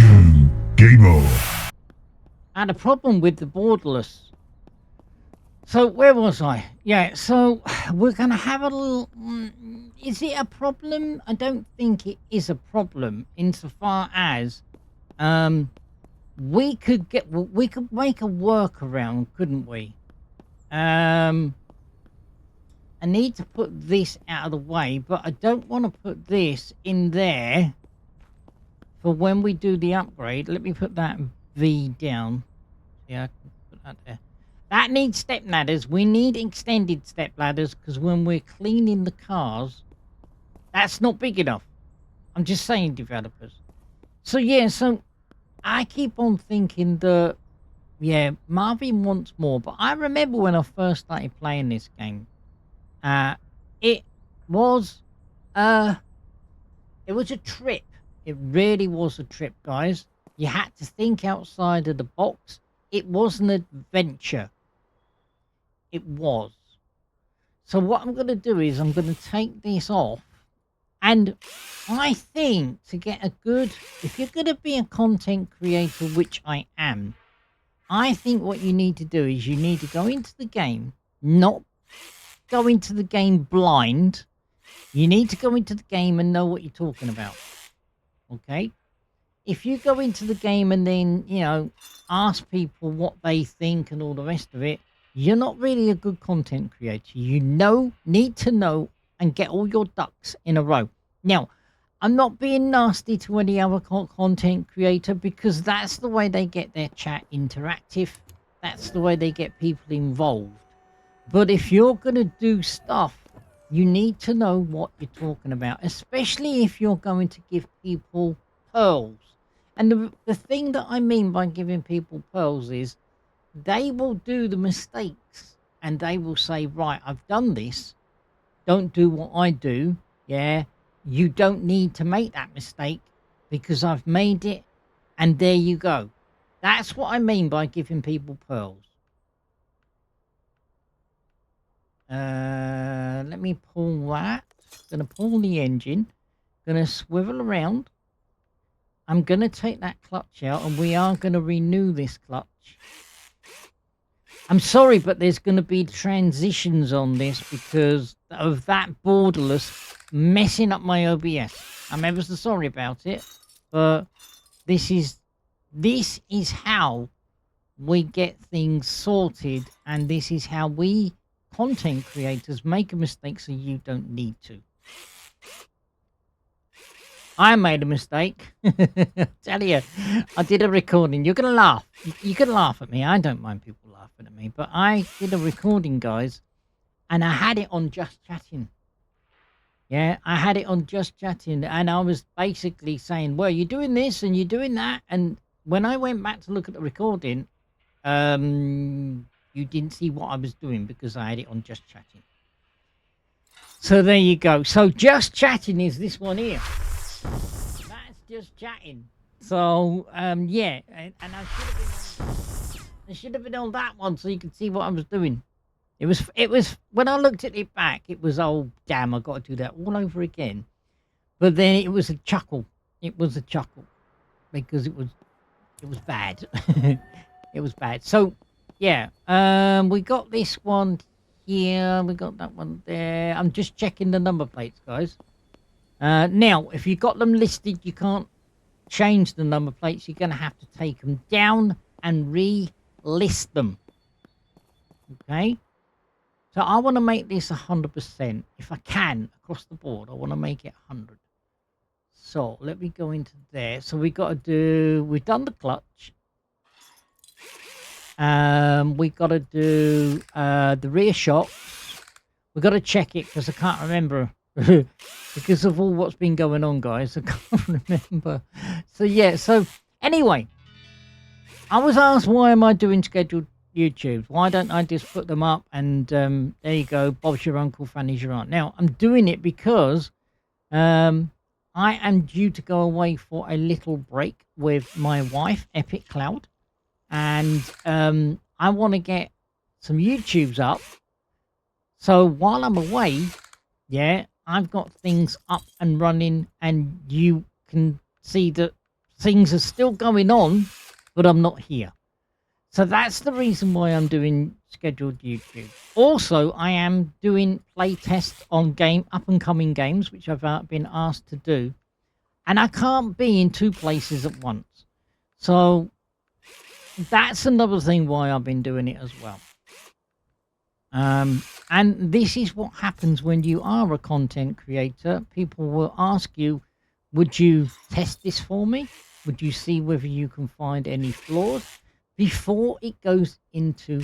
Game on. I had a problem with the borderless. So where was I? Yeah, so we're going to have a little... is it a problem? I don't think it is a problem insofar as we could make a workaround, couldn't we? I need to put this out of the way, but I don't want to put this in there for when we do the upgrade. Let me put that V down. Yeah, I can put that there. That needs step ladders. We need extended step ladders because when we're cleaning the cars, that's not big enough. I'm just saying, developers. So yeah, so I keep on thinking that, yeah, Marvin wants more. But I remember when I first started playing this game, it was a trip. It really was a trip, guys. You had to think outside of the box. It was an adventure. It was. So what I'm going to do is I'm going to take this off. And I think to get a good... if you're going to be a content creator, which I am, I think what you need to do is you need to go into the game, not go into the game blind. You need to go into the game and know what you're talking about. Okay? If you go into the game and then, you know, ask people what they think and all the rest of it, you're not really a good content creator. You need to know and get all your ducks in a row. Now, I'm not being nasty to any other content creator because that's the way they get their chat interactive. That's the way they get people involved. But if you're going to do stuff, you need to know what you're talking about, especially if you're going to give people pearls. And the thing that I mean by giving people pearls is they will do the mistakes and they will say, right, I've done this. Don't do what I do. Yeah, you don't need to make that mistake because I've made it and there you go. That's what I mean by giving people pearls. Let me pull that. Gonna pull the engine. Gonna swivel around. I'm gonna take that clutch out and we are gonna renew this clutch. I'm sorry, but there's gonna be transitions on this because of that borderless messing up my OBS. I'm ever so sorry about it, but this is how we get things sorted, and this is how we content creators make a mistake so you don't need to. I made a mistake. Tell you, I did a recording. You're gonna laugh. You can laugh at me. I don't mind people laughing at me, but I did a recording, guys, and I had it on Just Chatting. Yeah, I had it on Just Chatting, and I was basically saying, well, you're doing this and you're doing that, and when I went back to look at the recording, you didn't see what I was doing because I had it on Just Chatting. So there you go. So Just Chatting is this one here. That's Just Chatting. So yeah, and I should have been on that one so you could see what I was doing. It was when I looked at it back, it was, oh damn, I got to do that all over again. But then it was a chuckle. It was a chuckle because it was bad. It was bad. So yeah, we got this one here. We got that one there. I'm just checking the number plates, guys. Now, if you got them listed, you can't change the number plates. You're going to have to take them down and re-list them. Okay? So I want to make this 100%. If I can, across the board, I want to make it 100. So let me go into there. So we've done the clutch. We got to do the rear shocks. We got to check it because I can't remember because of all what's been going on, guys. I can't remember. So yeah. So anyway, I was asked, why am I doing scheduled YouTubes? Why don't I just put them up and there you go, Bob's your uncle, Fanny's your aunt. Now I'm doing it because I am due to go away for a little break with my wife, Epic Cloud, and I want to get some YouTubes up. So while I'm away, yeah, I've got things up and running, and you can see that things are still going on, but I'm not here. So that's the reason why I'm doing scheduled YouTube. Also, I am doing play tests on up and coming games, which I've been asked to do. And I can't be in 2 places at once. So that's another thing why I've been doing it as well. And this is what happens when you are a content creator. People will ask you, would you test this for me? Would you see whether you can find any flaws before it goes into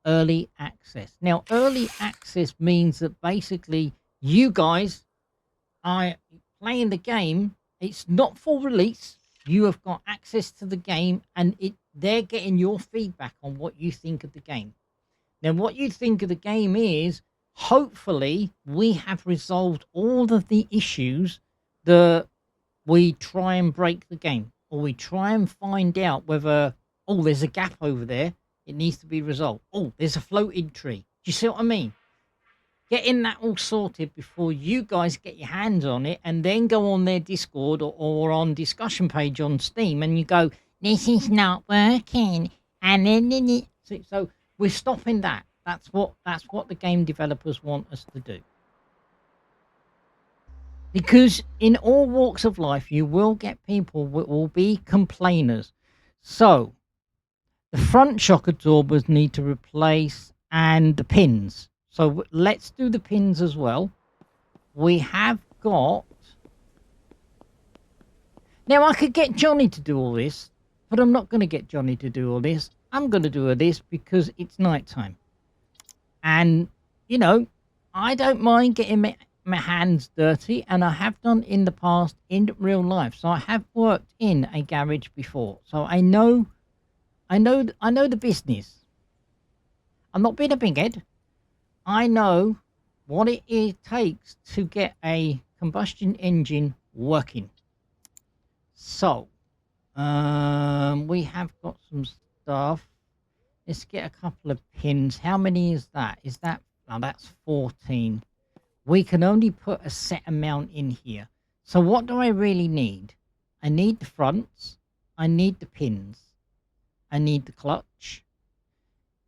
early access? Now, early access means that basically you guys are playing the game. It's not full release. You have got access to the game, and they're getting your feedback on what you think of the game. Now, what you think of the game is, hopefully, we have resolved all of the issues that we try and break the game, or we try and find out whether, oh, there's a gap over there, it needs to be resolved. Oh, there's a floating tree. Do you see what I mean? Getting that all sorted before you guys get your hands on it, and then go on their Discord or on discussion page on Steam, and you go, this is not working, and then so we're stopping that. That's what the game developers want us to do. Because in all walks of life, you will get people that will be complainers. So the front shock absorbers need to replace, and the pins. So let's do the pins as well. We have got... Now, I could get Johnny to do all this, but I'm not going to get Johnny to do all this. I'm going to do all this because it's nighttime. And, you know, I don't mind getting my hands dirty, and I have done in the past in real life. So I have worked in a garage before. So I know the business. I'm not being a big head. I know what it takes to get a combustion engine working. So, we have got some stuff. Let's get a couple of pins. How many is that? Is that... Oh, that's 14. We can only put a set amount in here. So what do I really need? I need the fronts. I need the pins. I need the clutch.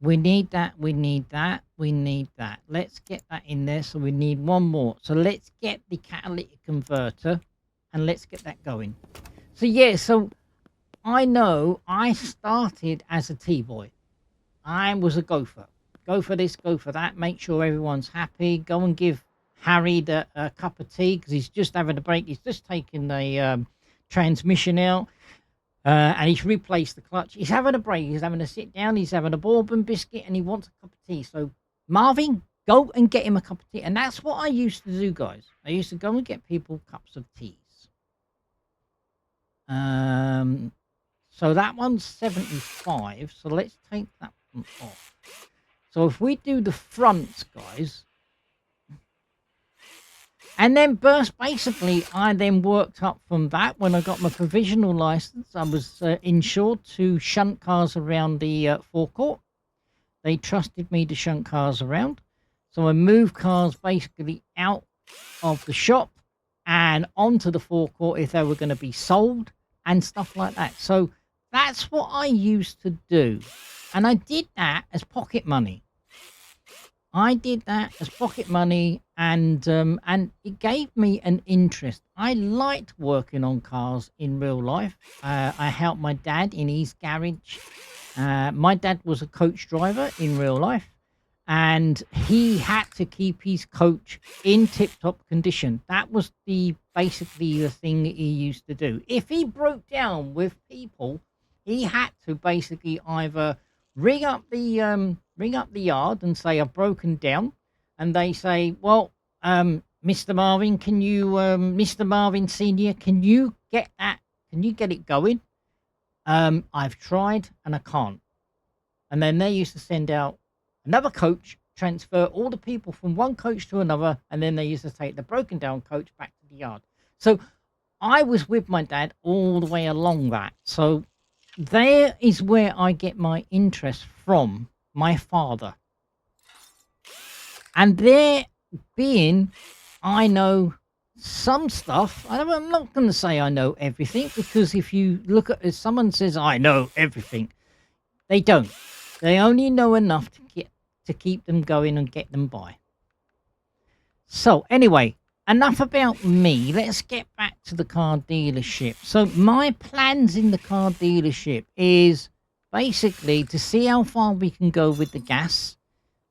We need that, we need that, we need that. Let's get that in there. So we need one more. So let's get the catalytic converter, and let's get that going. So yeah, so I know I started as a T-boy. I was a gopher. Go for this, go for that. Make sure everyone's happy. Go and give Harry a cup of tea because he's just having a break. He's just taken the transmission out. And he's replaced the clutch. He's having a break. He's having a sit down. He's having a bourbon biscuit, and he wants a cup of tea. So, Marvin, go and get him a cup of tea. And that's what I used to do, guys. I used to go and get people cups of teas. So that one's 75. So let's take that one off. So if we do the fronts, guys, and then basically, I then worked up from that. When I got my provisional license, I was insured to shunt cars around the forecourt. They trusted me to shunt cars around. So I moved cars basically out of the shop and onto the forecourt if they were going to be sold and stuff like that. So that's what I used to do. And I did that as pocket money. I did that as pocket money, and it gave me an interest. I liked working on cars in real life. I helped my dad in his garage. My dad was a coach driver in real life, and he had to keep his coach in tip-top condition. That was basically the thing that he used to do. If he broke down with people, he had to basically either ring up the yard and say, I've broken down. And they say, well, Mr. Marvin, can you, Mr. Marvin Senior, can you get it going? I've tried and I can't. And then they used to send out another coach, transfer all the people from one coach to another, and then they used to take the broken down coach back to the yard. So I was with my dad all the way along that. So there is where I get my interest from my father. And there being, I know some stuff, I'm not going to say I know everything, because if you look at, if someone says I know everything, they don't. They only know enough to keep them going and get them by. So anyway, enough about me. Let's get back to the car dealership. So my plans in the car dealership is basically to see how far we can go with the gas,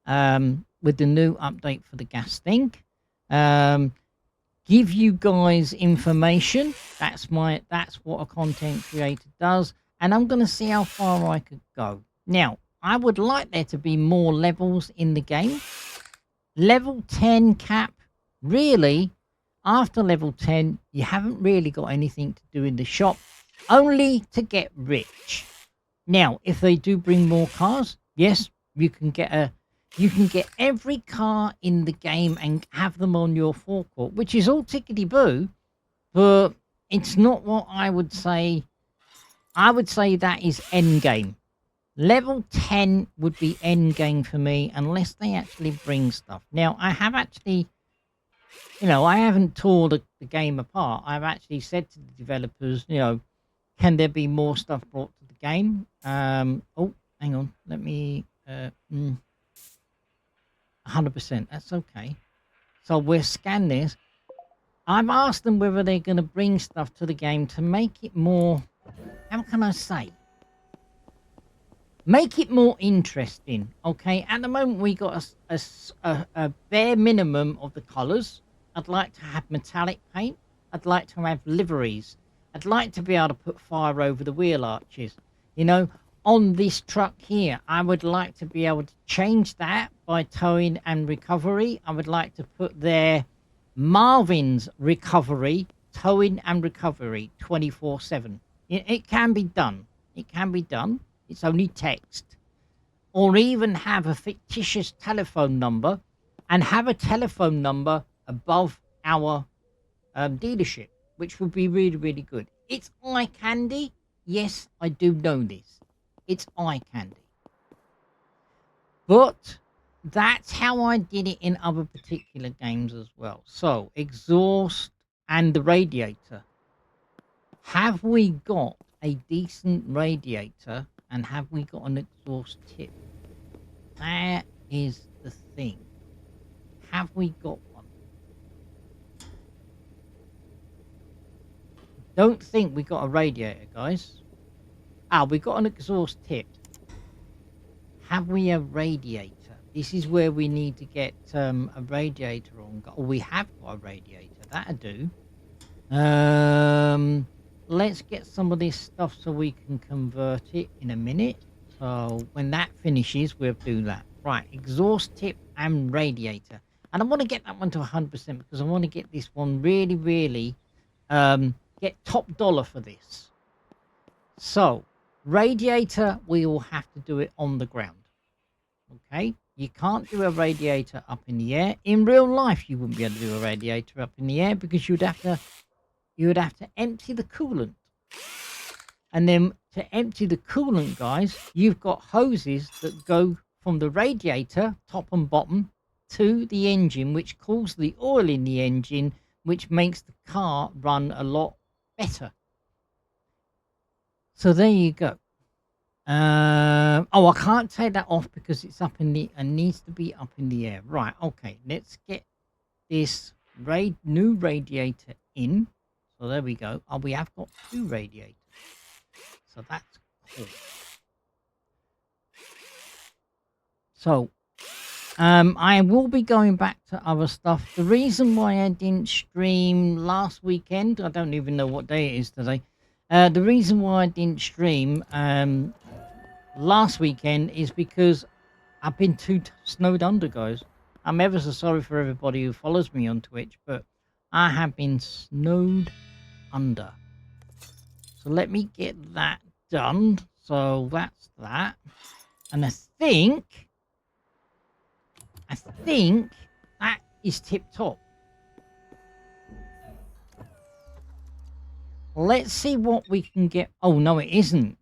with the new update for the gas thing. Give you guys information. That's what a content creator does, and I'm going to see how far I could go. Now, I would like there to be more levels in the game. Level 10 cap, really, after level 10, you haven't really got anything to do in the shop, only to get rich. Now, if they do bring more cars, yes, you can get every car in the game and have them on your forecourt, which is all tickety-boo, but it's not what I would say. I would say that is end game. Level 10 would be end game for me, unless they actually bring stuff. Now, I have actually, I haven't tore the game apart. I've actually said to the developers, can there be more stuff brought to the game? Oh, hang on. Let me... 100%. That's okay. So we'll scan this. I've asked them whether they're going to bring stuff to the game to make it more... How can I say? Make it more interesting, okay? At the moment, we got a bare minimum of the colours. I'd like to have metallic paint. I'd like to have liveries. I'd like to be able to put fire over the wheel arches. On this truck here, I would like to be able to change that by towing and recovery. I would like to put there Marvin's recovery, towing and recovery 24/7. It can be done. It can be done. It's only text. Or even have a fictitious telephone number and have a telephone number above our dealership, which would be really, really good. It's eye candy. Yes, I do know this. It's eye candy. But that's how I did it in other particular games as well. So, exhaust and the radiator. Have we got a decent radiator, and have we got an exhaust tip? That is the thing. Have we got one? Don't think we got a radiator, guys. We got an exhaust tip. Have we a radiator? This is where we need to get a radiator on. Or we have got a radiator. That'll do. Let's get some of this stuff so we can convert it in a minute. So when that finishes, we'll do that. Right, exhaust tip and radiator. And I want to get that one to 100% because I want to get this one really, really get top dollar for this. So, radiator, we will have to do it on the ground. Okay? You can't do a radiator up in the air. In real life, you wouldn't be able to do a radiator up in the air because you would have to empty the coolant. And then to empty the coolant, guys, you've got hoses that go from the radiator, top and bottom, to the engine, which cools the oil in the engine, which makes the car run a lot better. So there you go. I can't take that off because it's up in the... It needs to be up in the air. Right, okay. Let's get this new radiator in. So there we go. We have got 2 radiators. So that's cool. So, I will be going back to other stuff. The reason why I didn't stream last weekend, I don't even know what day it is today. The reason why I didn't stream last weekend is because I've been too snowed under, guys. I'm ever so sorry for everybody who follows me on Twitch, but I have been snowed under. So let me get that done. So that's that. And I think that is tip-top. Let's see what we can get. Oh, no, it isn't.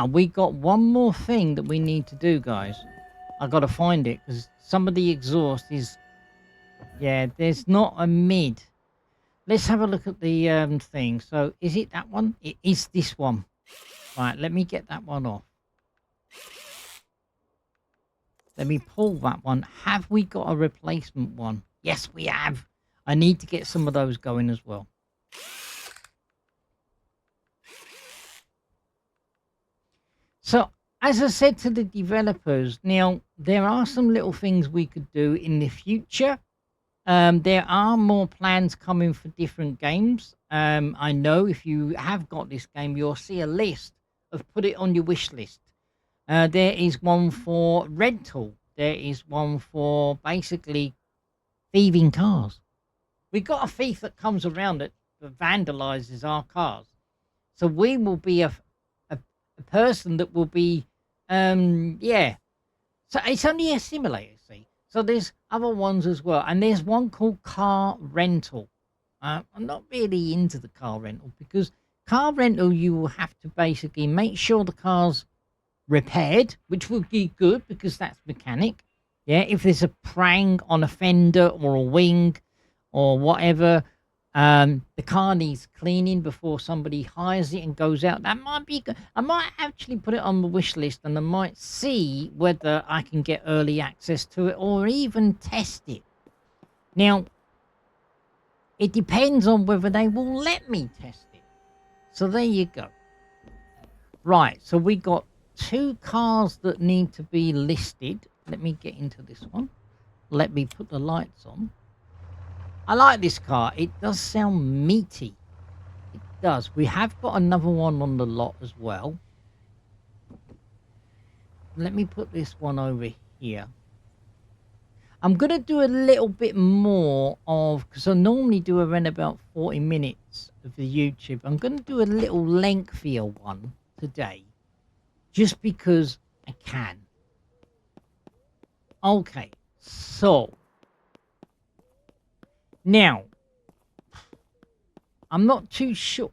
We got one more thing that we need to do, guys. I got to find it because some of the exhaust is Yeah, there's not a mid. Let's have a look at the thing. So is it that one? It is this one. Right, let me get that one off. Let me pull that one. Have we got a replacement one? Yes, we have. I need to get some of those going as well. So, as I said to the developers, now there are some little things we could do in the future. There are more plans coming for different games. I know if you have got this game, you'll see a list of put it on your wish list. There is one for rental. There is one for basically thieving cars. We got a thief that comes around that vandalizes our cars. So we will be a person that will be, yeah. So it's only a simulator, see. So there's other ones as well. And there's one called car rental. I'm not really into the car rental because car rental, you will have to basically make sure the car's repaired, which would be good because that's mechanic. Yeah, if there's a prang on a fender or a wing or whatever, the car needs cleaning before somebody hires it and goes out. That might be good. I might actually put it on the wish list and I might see whether I can get early access to it or even test it. Now, it depends on whether they will let me test it. So there you go. Right, so we got 2 cars that need to be listed. Let me get into this one. Let me put the lights on. I like this car. It does sound meaty. It does. We have got another one on the lot as well. Let me put this one over here. I'm going to do a little bit more of, because I normally do around about 40 minutes of the YouTube. I'm going to do a little lengthier one today, just because I can. Okay, so now I'm not too sure.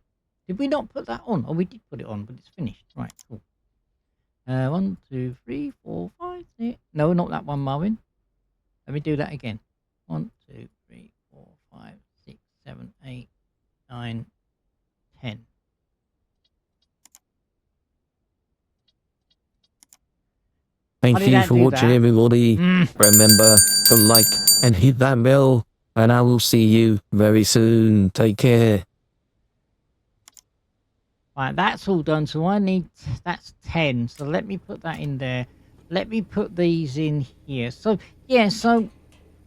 Did we not put that on? Oh, we did put it on, but it's finished. Right, cool. 1, 2, 3, 4, 5, 6. No, not that one, Marvin. Let me do that again. 1, 2, 3, 4, 5, 6, 7, 8, 9, 10. Thank you for watching, everybody. Remember to like and hit that bell, and I will see you very soon. Take care. Right, that's all done. So I need, that's 10. So let me put that in there. Let me put these in here. So, yeah, so,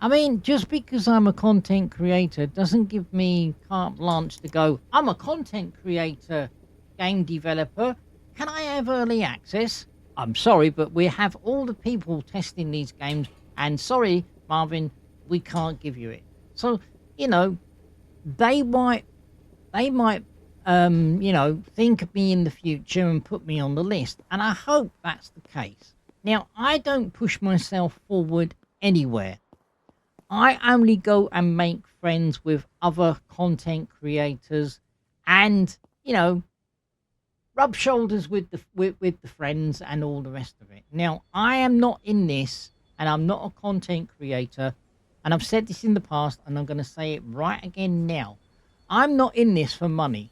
I mean, just because I'm a content creator doesn't give me carte blanche to go, I'm a content creator, game developer. Can I have early access? I'm sorry, but we have all the people testing these games. And sorry, Marvin, we can't give you it. So, you know, they might you know, think of me in the future and put me on the list. And I hope that's the case. Now, I don't push myself forward anywhere. I only go and make friends with other content creators and, you know, rub shoulders with the friends and all the rest of it. Now, I am not in this and I'm not a content creator. And I've said this in the past and I'm going to say it right again now. I'm not in this for money.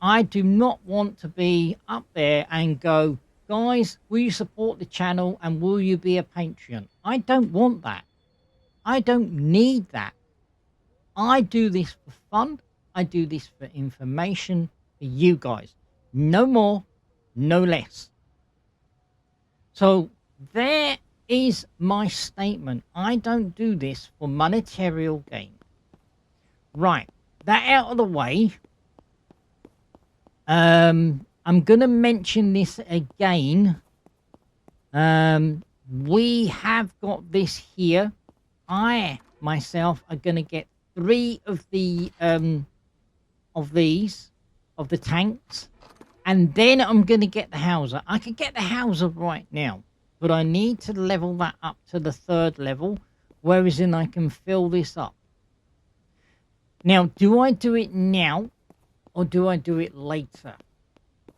I do not want to be up there and go, guys, will you support the channel and will you be a Patreon? I don't want that. I don't need that. I do this for fun. I do this for information for you guys. No more, no less. So there is my statement. I don't do this for monetary gain. Right, that out of the way. I'm going to mention this again. We have got this here. I, myself, are going to get 3 of the, of the tanks. And then I'm going to get the Hauser. I could get the Hauser right now. But I need to level that up to the 3rd level. Whereas then I can fill this up. Now, do I do it now? Or do I do it later?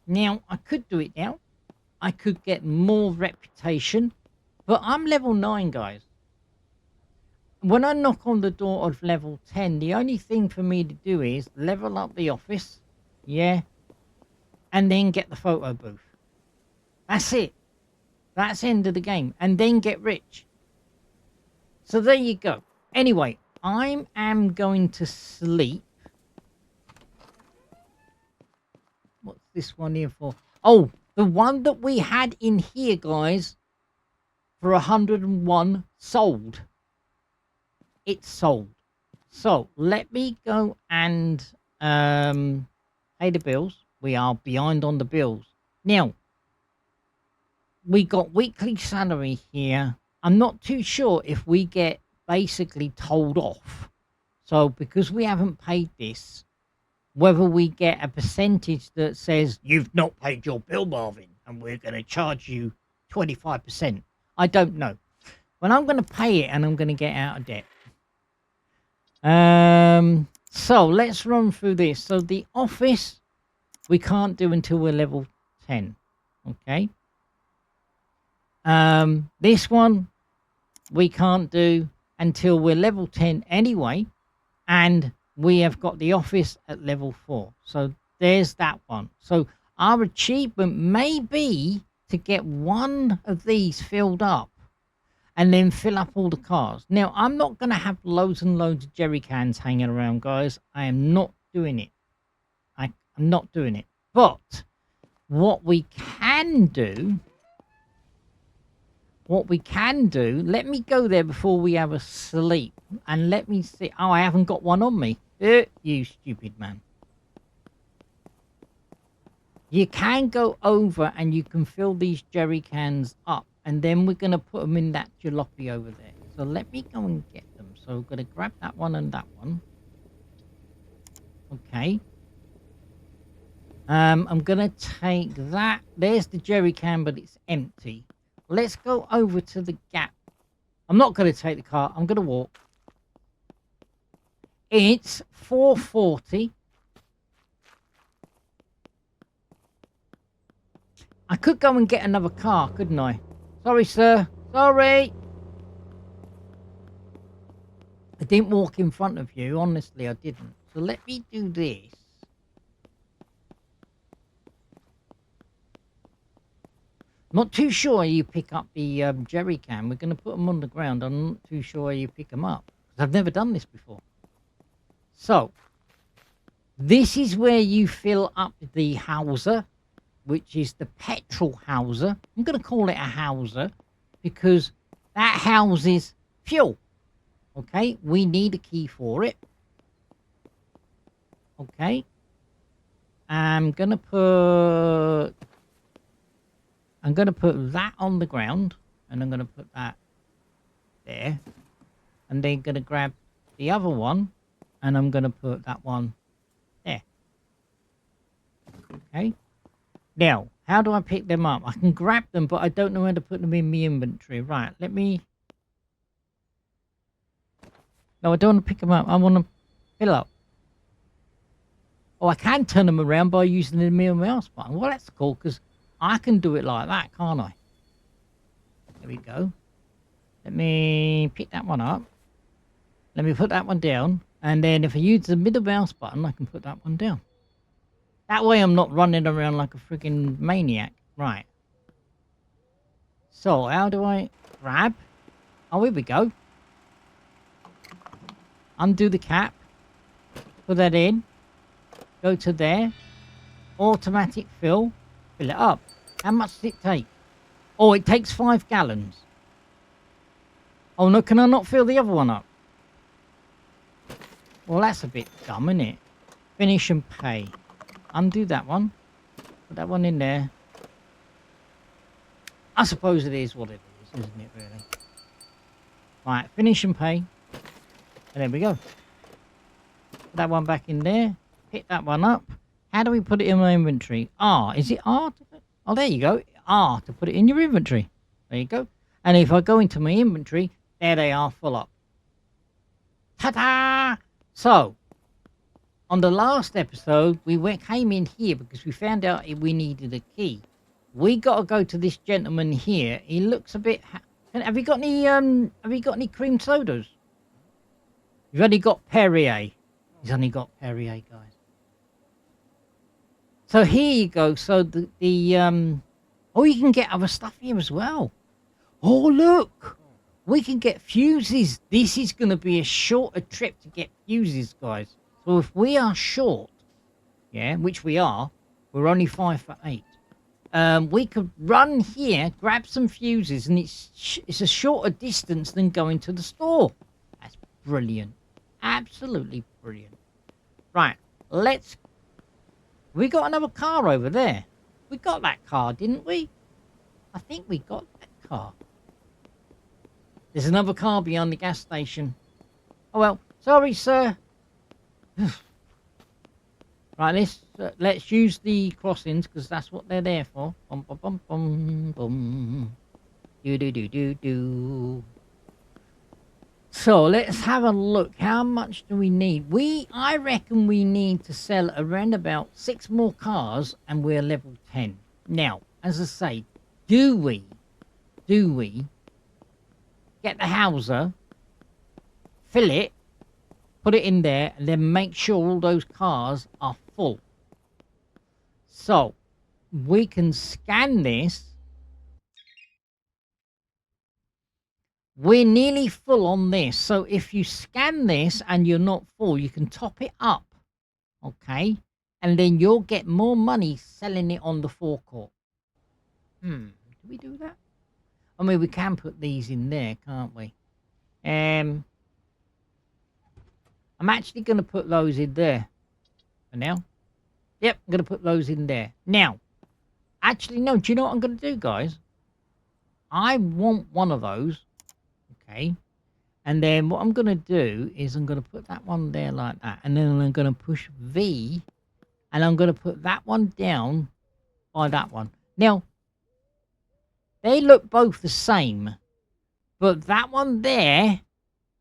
Now, I could do it now. I could get more reputation. But I'm level 9, guys. when I knock on the door of level 10, the only thing for me to do is level up the office, yeah, and then get the photo booth. That's it. That's the end of the game. And then get rich. So there you go. Anyway, I am going to sleep. What's this one here for? Oh, the one that we had in here, guys, for 101 sold. It's sold. So let me go and pay the bills. We are behind on the bills. Now, we got weekly salary here. I'm not too sure if we get basically told off. So because we haven't paid this, whether we get a percentage that says, you've not paid your bill, Marvin, and we're going to charge you 25%. I don't know. But I'm going to pay it and I'm going to get out of debt. So let's run through this. So the office, we can't do until we're level 10. Okay. This one, we can't do until we're level 10 anyway. And we have got the office at level 4. So there's that one. So our achievement may be to get one of these filled up and then fill up all the cars. Now, I'm not going to have loads and loads of jerry cans hanging around, guys. I am not doing it. I'm not doing it. But what we can do, let me go there before we have a sleep. And let me see. Oh, I haven't got one on me. You stupid man. You can go over and you can fill these jerry cans up. And then we're going to put them in that jalopy over there. So let me go and get them. So we're going to grab that one and that one. Okay. I'm going to take that. There's the jerry can, but it's empty. Let's go over to the gap. I'm not going to take the car. I'm going to walk. It's 4:40. I could go and get another car, couldn't I? Sorry, sir. Sorry. I didn't walk in front of you. Honestly, I didn't. So let me do this. Not too sure you pick up the jerry can. We're going to put them on the ground. I'm not too sure you pick them up. Because I've never done this before. So, this is where you fill up the houser, which is the petrol houser. I'm going to call it a houser because that houses fuel. Okay, we need a key for it. Okay. I'm going to put that on the ground, and I'm going to put that there. And then going to grab the other one, and I'm going to put that one there. Okay. Now, how do I pick them up? I can grab them, but I don't know how to put them in my inventory. Right, let me... No, I don't want to pick them up. I want to fill up. Oh, I can turn them around by using the middle mouse button. Well, that's cool, because I can do it like that, can't I? There we go. Let me pick that one up. Let me put that one down. And then if I use the middle mouse button, I can put that one down. That way I'm not running around like a freaking maniac. Right. So, how do I grab? Oh, here we go. Undo the cap. Put that in. Go to there. Automatic fill. Fill it up. How much does it take? Oh, it takes 5 gallons. Oh, no, can I not fill the other one up? Well, that's a bit dumb, isn't it? Finish and pay. Undo that one. Put that one in there. I suppose it is what it is, isn't it, really? Right, finish and pay. And there we go. Put that one back in there. Pick that one up. How do we put it in my inventory? R. Is it R? Oh, there you go. R to put it in your inventory. There you go. And if I go into my inventory, there they are, full up. Ta-da! So, on the last episode, we came in here because we found out we needed a key. We got to go to this gentleman here. He looks a bit... Have you got any cream sodas? You've only got Perrier. He's only got Perrier, guys. So here you go. So oh, you can get other stuff here as well. Oh, look. We can get fuses. This is going to be a shorter trip to get fuses, guys. So if we are short, yeah, which we are, we're only 5 for 8. We could run here, grab some fuses, and it's a shorter distance than going to the store. That's brilliant. Absolutely brilliant. Right, we got another car over there. We got that car, didn't we? I think we got that car. There's another car beyond the gas station. Oh well, sorry, sir. Right, let's use the crossings because that's what they're there for. Bum bum bum bum bum. Do do do do do. So let's have a look. How much do we need? I reckon we need to sell around about 6 more cars, and we're level 10. Now, as I say, do we get the houser, fill it, put it in there, and then make sure all those cars are full? So we can scan this. We're nearly full on this. So if you scan this and you're not full, you can top it up. Okay. And then you'll get more money selling it on the forecourt. Do we do that? I mean, we can put these in there, can't we? I'm actually going to put those in there for now. Yep, I'm going to put those in there. Now, actually, no, do you know what I'm going to do, guys? I want one of those. Okay. And then what I'm going to do is I'm going to put that one there like that. And then I'm going to push V. And I'm going to put that one down by that one. Now, they look both the same. But that one there,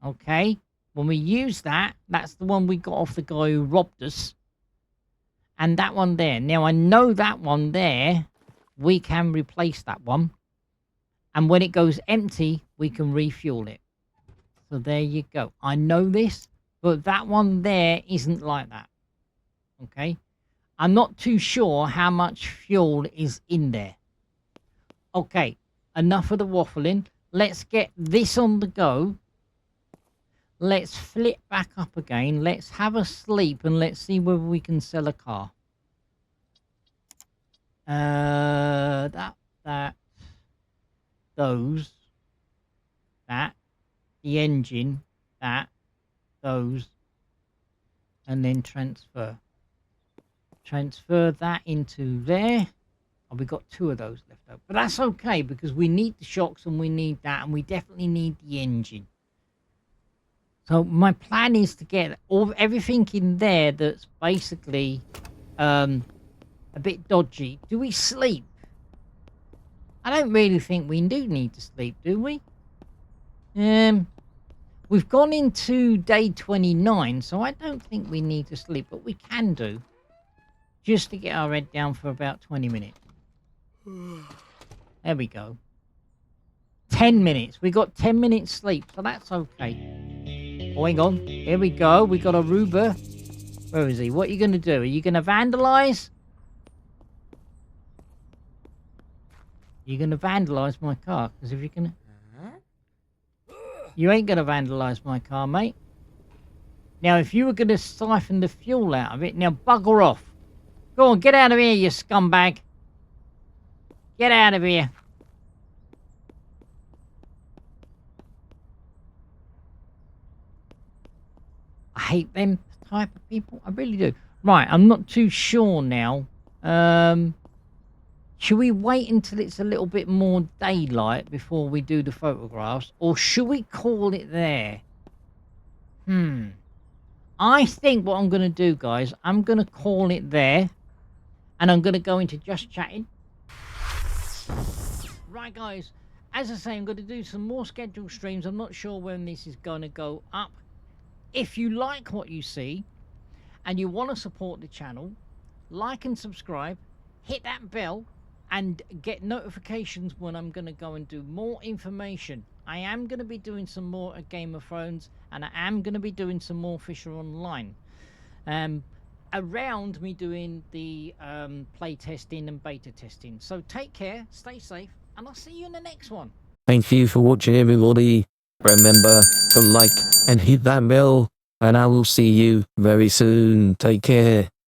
okay, when we use that, that's the one we got off the guy who robbed us. And that one there. Now, I know that one there, we can replace that one. And when it goes empty, we can refuel it. So there you go. I know this, but that one there isn't like that. Okay. I'm not too sure how much fuel is in there. Okay. Enough of the waffling. Let's get this on the go. Let's flip back up again. Let's have a sleep and let's see whether we can sell a car. Those, that, the engine, those, and then transfer that into there. Oh, we got 2 of those left over, but that's okay because we need the shocks and we need that, and we definitely need the engine. So my plan is to get everything in there that's basically a bit dodgy. Do we sleep? I don't really think we do need to sleep, do we? We've gone into day 29, so I don't think we need to sleep, but we can do. Just to get our head down for about 20 minutes. There we go. 10 minutes. We got 10 minutes sleep, so that's okay. Oh, hang on. Here we go. We got a Ruber. Where is he? What are you going to do? Are you going to vandalize? You're going to vandalize my car. Because if you're going to... You ain't going to vandalize my car, mate. Now, if you were going to siphon the fuel out of it... Now, bugger off. Go on, get out of here, you scumbag. Get out of here. I hate them type of people. I really do. Right, I'm not too sure now. Should we wait until it's a little bit more daylight before we do the photographs? Or should we call it there? I think what I'm going to do, guys, I'm going to call it there. And I'm going to go into just chatting. Right, guys. As I say, I'm going to do some more scheduled streams. I'm not sure when this is going to go up. If you like what you see and you want to support the channel, like and subscribe, hit that bell, and get notifications when I'm going to go and do more information I am going to be doing some more at Game of Thrones, and I am going to be doing some more Fisher Online. Around me doing the play testing and beta testing. So take care, stay safe, and I'll see you in the next one. Thank you for watching, everybody. Remember to like and hit that bell, and I will see you very soon. Take care.